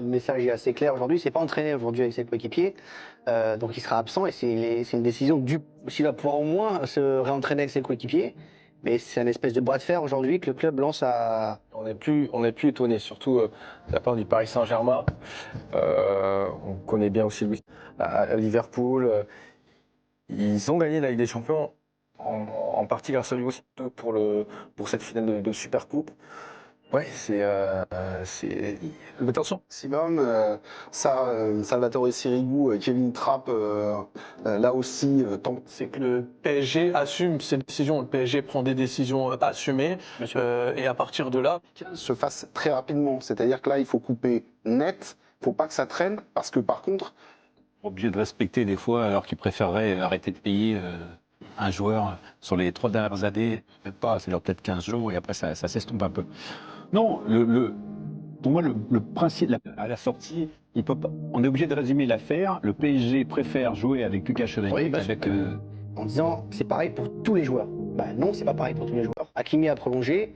Le message est assez clair aujourd'hui, c'est pas entraîné aujourd'hui avec ses coéquipiers, donc il sera absent et c'est une décision du. S'il va pouvoir au moins se réentraîner avec ses coéquipiers, mais c'est un espèce de bras de fer aujourd'hui que le club lance à. On n'est plus étonné, surtout de la part du Paris Saint-Germain. On connaît bien aussi Louis à Liverpool. Ils ont gagné la Ligue des Champions en partie grâce à lui aussi pour cette finale de Supercoupe. Ouais, mais attention. Maximum, Salvatore Sirigu, Kevin Trapp, là aussi, C'est que le PSG assume ses décisions, le PSG prend des décisions assumées, et à partir de là, se fasse très rapidement. C'est-à-dire que là, il faut couper net, il ne faut pas que ça traîne, parce que par contre, Obligé de respecter des fois, alors qu'ils préféreraient arrêter de payer un joueur sur les 3 dernières années, même pas, c'est leur peut-être 15 jours, et après ça s'estompe un peu. Non, pour moi, le principe à la sortie, on est obligé de résumer l'affaire. Le PSG préfère jouer avec Lucas Chevalier Oui, qu'avec. En disant c'est pareil pour tous les joueurs. Bah non, c'est pas pareil pour tous les joueurs. Hakimi a prolongé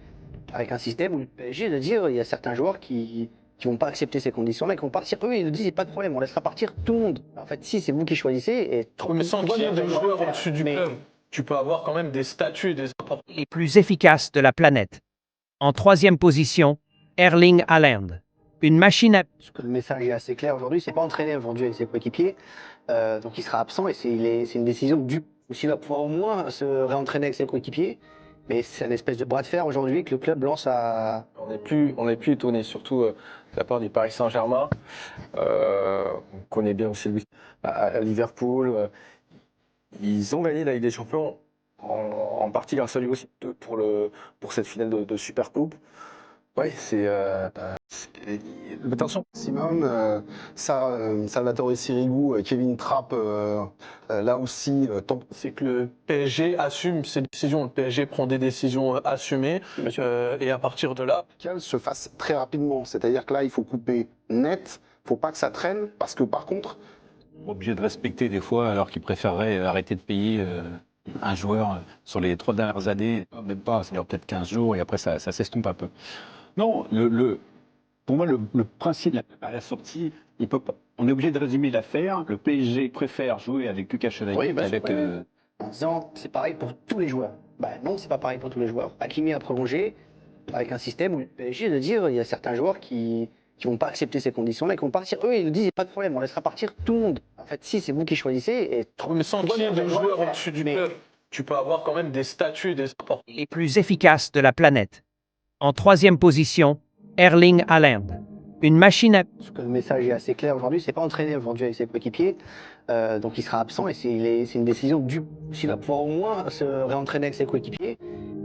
avec un système où le PSG de dire il y a certains joueurs qui vont pas accepter ces conditions-là, qui vont partir. Eux, ils nous disent il n'y a pas de problème, on laissera partir tout le monde. En fait, si c'est vous qui choisissez, et mais sans qu'il y ait des joueurs au-dessus du club, tu peux avoir quand même des statuts et des Les plus efficaces de la planète. En troisième position, Erling Haaland. Une machine à... Le message est assez clair aujourd'hui, c'est pas entraîné aujourd'hui avec ses coéquipiers, donc il sera absent et c'est une décision du. S'il va pouvoir au moins se réentraîner avec ses coéquipiers, mais c'est un espèce de bras de fer aujourd'hui que le club lance à. On n'est plus étonné, surtout de la part du Paris Saint-Germain. On connaît bien aussi Louis à Liverpool. Ils ont gagné la Ligue des Champions en partie grâce à lui aussi pour cette finale de Supercoupe. Ouais, mais attention. maximum, Salvatore Sirigu, Kevin Trapp, là aussi, C'est que le PSG assume ses décisions, le PSG prend des décisions assumées, et à partir de là, se fasse très rapidement. C'est-à-dire que là, il faut couper net, il ne faut pas que ça traîne, parce que par contre, Obligé de respecter des fois, alors qu'ils préféreraient arrêter de payer un joueur sur les 3 dernières années, même pas, c'est leur peut-être 15 jours, et après ça s'estompe un peu. Non, pour moi, le principe à la sortie, on est obligé de résumer l'affaire. Le PSG préfère jouer avec Lucas Chevalier qu'avec. En disant c'est pareil pour tous les joueurs. Bah non, c'est pas pareil pour tous les joueurs. Hakimi a prolongé avec un système où le PSG de dire il y a certains joueurs qui vont pas accepter ces conditions-là, qui vont partir. Eux, ils nous disent il n'y a pas de problème, on laissera partir tout le monde. En fait, si c'est vous qui choisissez, et mais sans qu'il y ait des joueurs au-dessus du club, tu peux avoir quand même des statuts et des Les plus efficaces de la planète. En troisième position, Erling Haaland. Une machine à... Le message est assez clair aujourd'hui, c'est pas entraîné aujourd'hui avec ses coéquipiers, donc il sera absent et c'est une décision du. S'il va pouvoir au moins se réentraîner avec ses coéquipiers,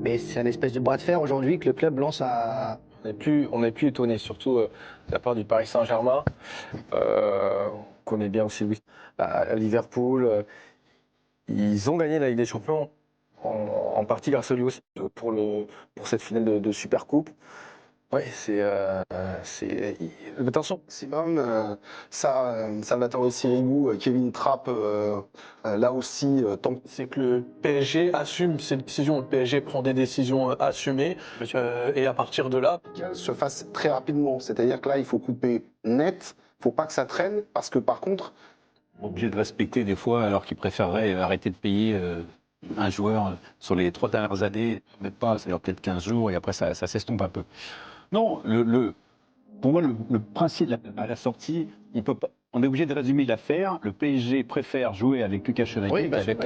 mais c'est un espèce de bras de fer aujourd'hui que le club lance à. On n'est plus étonné, surtout de la part du Paris Saint-Germain. On connaît bien aussi Louis à Liverpool. Ils ont gagné la Ligue des Champions en partie grâce à lui aussi pour cette finale de Supercoupe. Ouais, mais attention. maximum, Salvatore Sirigu, Kevin Trapp, là aussi, c'est que le PSG assume ses décisions, le PSG prend des décisions assumées, et à partir de là, se fasse très rapidement. C'est-à-dire que là, il faut couper net, il ne faut pas que ça traîne, parce que par contre, Obligé de respecter des fois, alors qu'ils préféreraient arrêter de payer un joueur sur les 3 dernières années, même pas, c'est leur peut-être 15 jours, et après ça s'estompe un peu. Non, pour moi, le principe à la sortie, on est obligé de résumer l'affaire. Le PSG préfère jouer avec Lucas Chevalier qu'avec.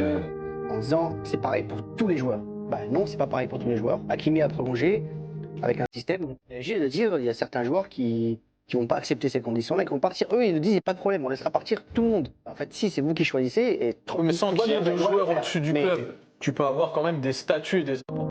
En disant c'est pareil pour tous les joueurs. Bah non, c'est pas pareil pour tous les joueurs. Hakimi a prolongé avec un système où le PSG de dire il y a certains joueurs qui vont pas accepter ces conditions-là, qui vont partir. Eux, ils nous disent il n'y a pas de problème, on laissera partir tout le monde. En fait, si c'est vous qui choisissez, et mais sans qu'il y ait des joueurs au-dessus du club, tu peux avoir quand même des statuts et des